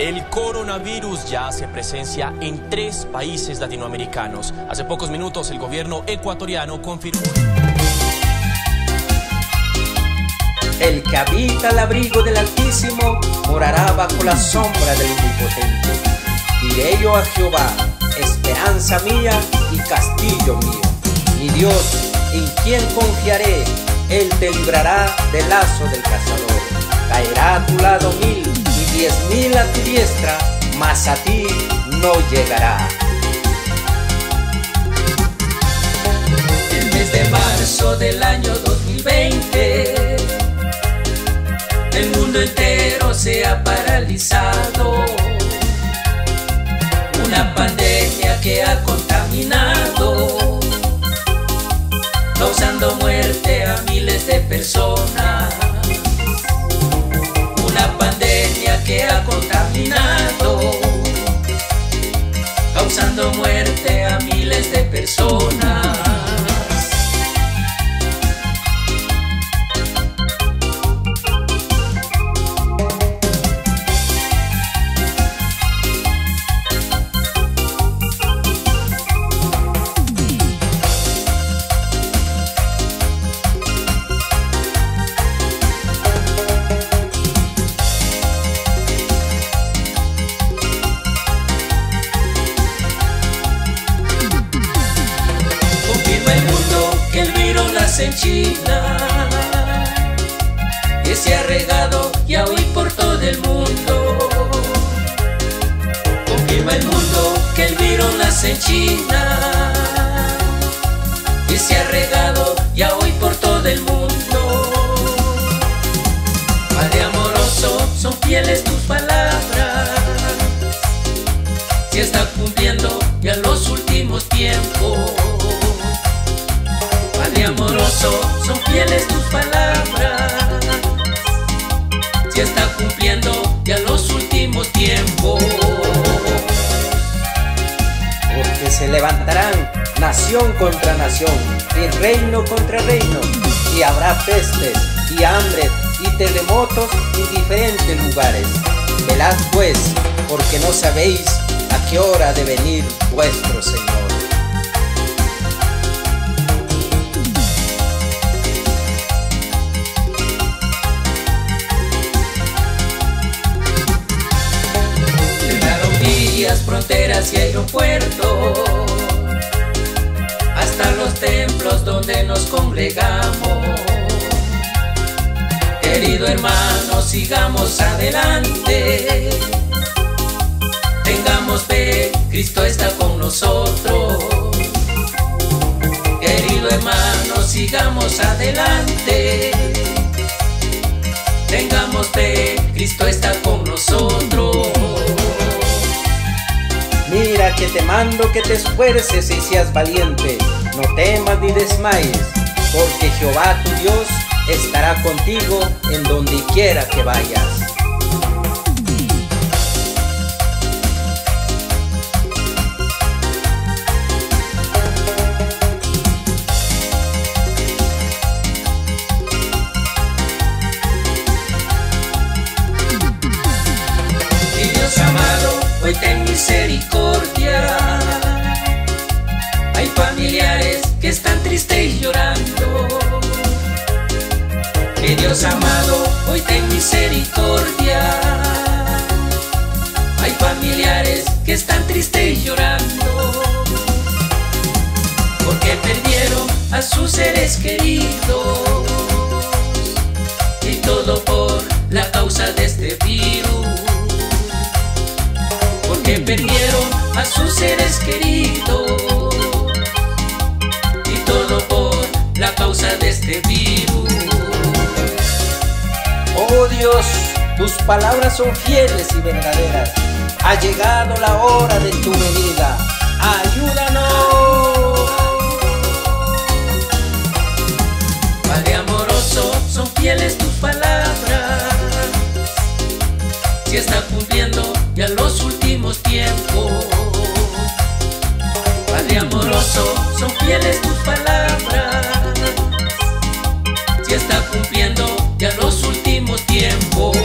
El coronavirus ya hace presencia en 3 países latinoamericanos. Hace pocos minutos el gobierno ecuatoriano confirmó. El que habita al abrigo del Altísimo morará bajo la sombra del Omnipotente. Diré yo a Jehová, esperanza mía y castillo mío. Mi Dios, en quien confiaré, Él te librará del lazo del cazador. Caerá a tu lado 1000 y 10.000 a tu diestra, mas a ti no llegará. El mes de marzo del año 2020, el mundo entero se ha paralizado. Una pandemia que ha contaminado, causando muerte a miles de personas. Una pandemia que ha contaminado, causando muerte a miles de personas. En China, que se ha regado ya hoy por todo el mundo. Confirma el mundo que el virus nace en China, que se ha regado ya hoy por todo el mundo. Padre amoroso, son fieles tus palabras, se está cumpliendo ya los últimos tiempos. Padre amoroso, son fieles tus palabras, se está cumpliendo ya los últimos tiempos. Porque se levantarán nación contra nación y reino contra reino, y habrá pestes y hambre y terremotos en diferentes lugares. Velad pues, porque no sabéis a qué hora ha de venir vuestro Señor. Fronteras y aeropuertos, hasta los templos donde nos congregamos. Querido hermano, sigamos adelante, tengamos fe, Cristo está con nosotros. Querido hermano, sigamos adelante, tengamos fe, Cristo está con nosotros. Mira que te mando que te esfuerces y seas valiente, no temas ni desmayes, porque Jehová tu Dios estará contigo en donde quiera que vayas. Mi Dios amado, hoy ten misericordia. Hay familiares que están tristes y llorando. Mi Dios amado, hoy ten misericordia. Hay familiares que están tristes y llorando, porque perdieron a sus seres queridos, y todo por la causa de este virus. Porque perdieron a sus seres queridos, y todo por la causa de este virus. Oh Dios, tus palabras son fieles y verdaderas. Ha llegado la hora de tu venida. ¡Ayúdanos! Padre amoroso, son fieles tus palabras, se está cumpliendo ya los últimos tiempos. Padre amoroso, son fieles tus palabras, se está cumpliendo ya los últimos tiempos.